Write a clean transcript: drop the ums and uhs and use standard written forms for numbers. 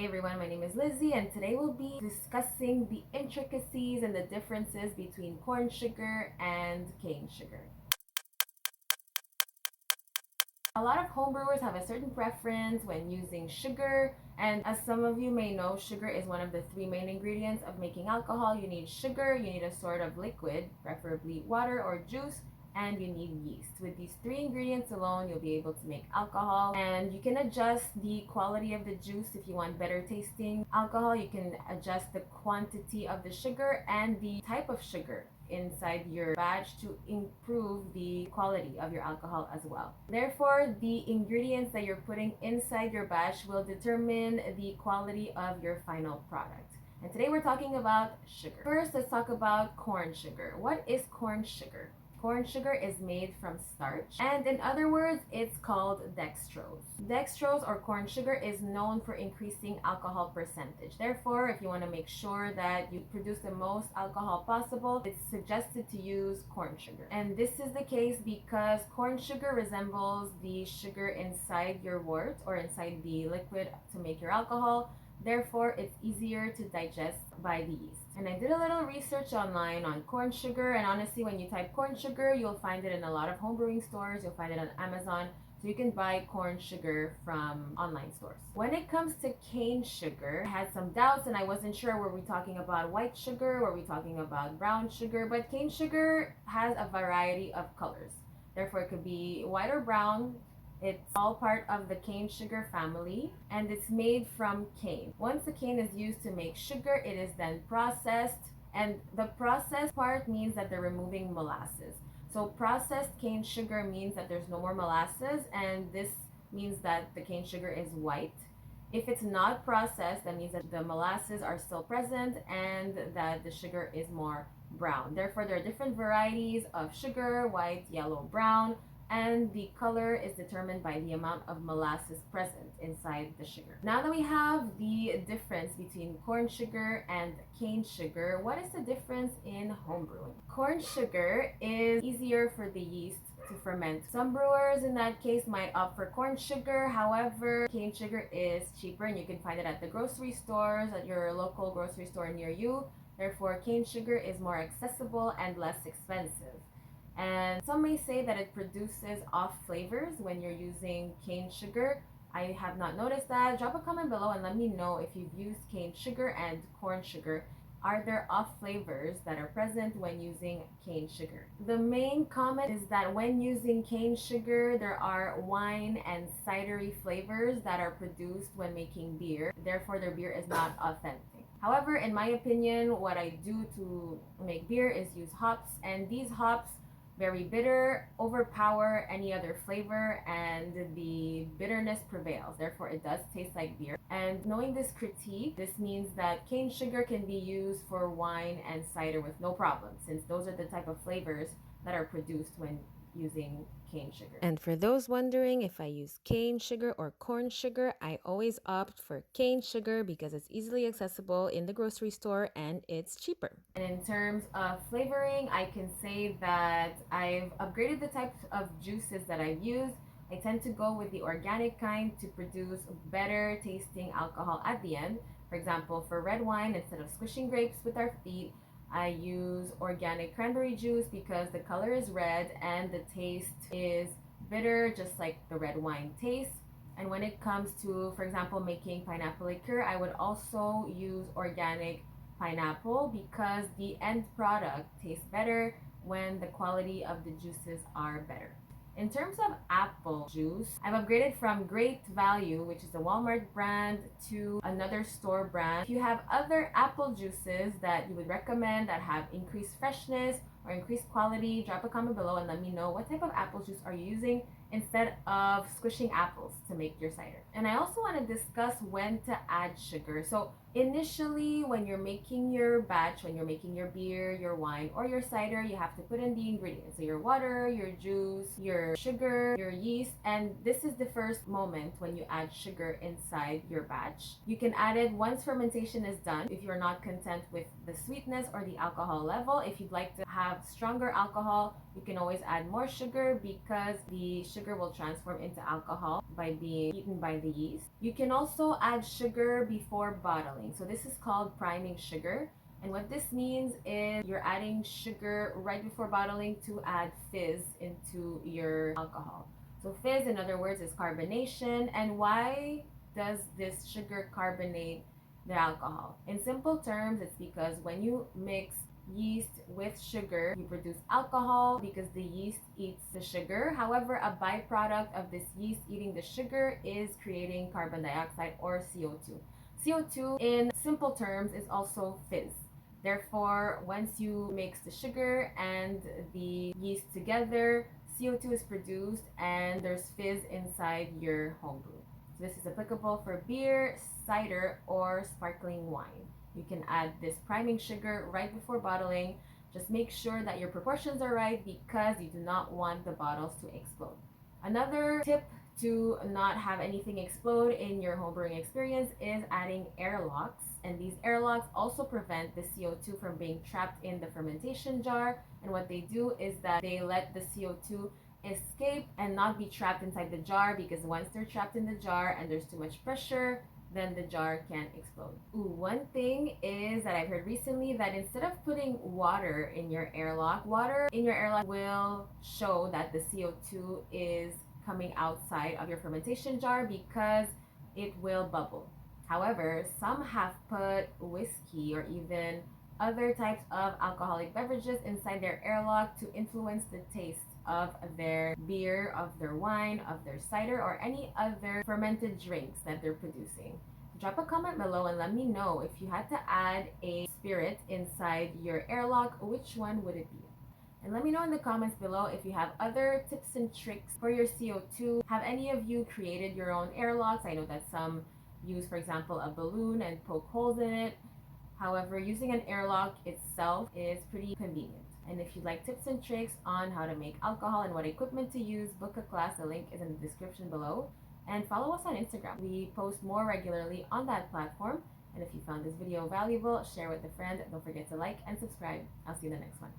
Hey everyone, my name is Lizzie, and today we'll be discussing the intricacies and the differences between corn sugar and cane sugar. A lot of homebrewers have a certain preference when using sugar, and as some of you may know, sugar is one of the three main ingredients of making alcohol. You need sugar, you need a sort of liquid, preferably water or juice, and you need yeast. With these three ingredients alone, you'll be able to make alcohol, and you can adjust the quality of the juice. If you want better tasting alcohol, you can adjust the quantity of the sugar and the type of sugar inside your batch to improve the quality of your alcohol as well. Therefore, the ingredients that you're putting inside your batch will determine the quality of your final product. And today we're talking about sugar. First, let's talk about corn sugar. What is corn sugar? Corn sugar is made from starch, and in other words, it's called dextrose. Dextrose or corn sugar is known for increasing alcohol percentage. Therefore, if you want to make sure that you produce the most alcohol possible, it's suggested to use corn sugar. And this is the case because corn sugar resembles the sugar inside your wort or inside the liquid to make your alcohol. Therefore, it's easier to digest by the yeast. And I did a little research online on corn sugar, and honestly, when you type corn sugar, you'll find it in a lot of home brewing stores. You'll find it on Amazon. So you can buy corn sugar from online stores. When it comes to cane sugar, I had some doubts and I wasn't sure, were we talking about white sugar, were we talking about brown sugar? But cane sugar has a variety of colors. Therefore, it could be white or brown. It's all part of the cane sugar family, and it's made from cane. Once the cane is used to make sugar, it is then processed, and the processed part means that they're removing molasses. So processed cane sugar means that there's no more molasses, and this means that the cane sugar is white. If it's not processed, that means that the molasses are still present and that the sugar is more brown. Therefore, there are different varieties of sugar: white, yellow, brown, and the color is determined by the amount of molasses present inside the sugar. Now that we have the difference between corn sugar and cane sugar, what is the difference in homebrewing? Corn sugar is easier for the yeast to ferment. Some brewers in that case might opt for corn sugar. However, cane sugar is cheaper and you can find it at the grocery stores, at your local grocery store near you. Therefore, cane sugar is more accessible and less expensive. And some may say that it produces off flavors when you're using cane sugar. I have not noticed that. Drop a comment below and let me know if you've used cane sugar and corn sugar. Are there off flavors that are present when using cane sugar? The main comment is that when using cane sugar, there are wine and cidery flavors that are produced when making beer. Therefore, their beer is not authentic. However, in my opinion, what I do to make beer is use hops, and these hops, very bitter, overpower any other flavor, and the bitterness prevails. Therefore, it does taste like beer. And knowing this critique, this means that cane sugar can be used for wine and cider with no problem, since those are the type of flavors that are produced when using cane sugar. And for those wondering if I use cane sugar or corn sugar, I always opt for cane sugar because it's easily accessible in the grocery store and it's cheaper. And in terms of flavoring, I can say that I've upgraded the types of juices that I've used. I tend to go with the organic kind to produce better tasting alcohol at the end. For example, for red wine, instead of squishing grapes with our feet, I use organic cranberry juice because the color is red and the taste is bitter, just like the red wine tastes. And when it comes to, for example, making pineapple liqueur, I would also use organic pineapple because the end product tastes better when the quality of the juices are better. In terms of apple juice, I've upgraded from Great Value, which is the Walmart brand, to another store brand. If you have other apple juices that you would recommend that have increased freshness or increased quality, drop a comment below and let me know what type of apple juice are you using instead of squishing apples to make your cider. And I also want to discuss when to add sugar. So initially, when you're making your batch, when you're making your beer, your wine, or your cider, you have to put in the ingredients. So your water, your juice, your sugar, your yeast, and this is the first moment when you add sugar inside your batch. You can add it once fermentation is done if you're not content with the sweetness or the alcohol level. If you'd like to have stronger alcohol, you can always add more sugar because the sugar sugar will transform into alcohol by being eaten by the yeast. You can also add sugar before bottling. So this is called priming sugar. And what this means is you're adding sugar right before bottling to add fizz into your alcohol. So fizz, in other words, is carbonation. And why does this sugar carbonate the alcohol? In simple terms, it's because when you mix yeast with sugar, you produce alcohol because the yeast eats the sugar. However, a byproduct of this yeast eating the sugar is creating carbon dioxide or CO2. CO2, in simple terms, is also fizz. Therefore, once you mix the sugar and the yeast together, CO2 is produced and there's fizz inside your homebrew. So this is applicable for beer, cider, or sparkling wine. You can add this priming sugar right before bottling. Just make sure that your proportions are right because you do not want the bottles to explode. Another tip to not have anything explode in your homebrewing experience is adding airlocks. And these airlocks also prevent the CO2 from being trapped in the fermentation jar. And what they do is that they let the CO2 escape and not be trapped inside the jar, because once they're trapped in the jar and there's too much pressure, then the jar can explode. One thing is that I've heard recently that instead of putting water in your airlock will show that the CO2 is coming outside of your fermentation jar because it will bubble. However, some have put whiskey or even other types of alcoholic beverages inside their airlock to influence the taste of their beer, of their wine, of their cider, or any other fermented drinks that they're producing. Drop a comment below and let me know if you had to add a spirit inside your airlock, which one would it be? And let me know in the comments below if you have other tips and tricks for your CO2. Have any of you created your own airlocks? I know that some use, for example, a balloon and poke holes in it. However, using an airlock itself is pretty convenient. And if you'd like tips and tricks on how to make alcohol and what equipment to use, book a class. The link is in the description below. And follow us on Instagram. We post more regularly on that platform. And if you found this video valuable, share with a friend. Don't forget to like and subscribe. I'll see you in the next one.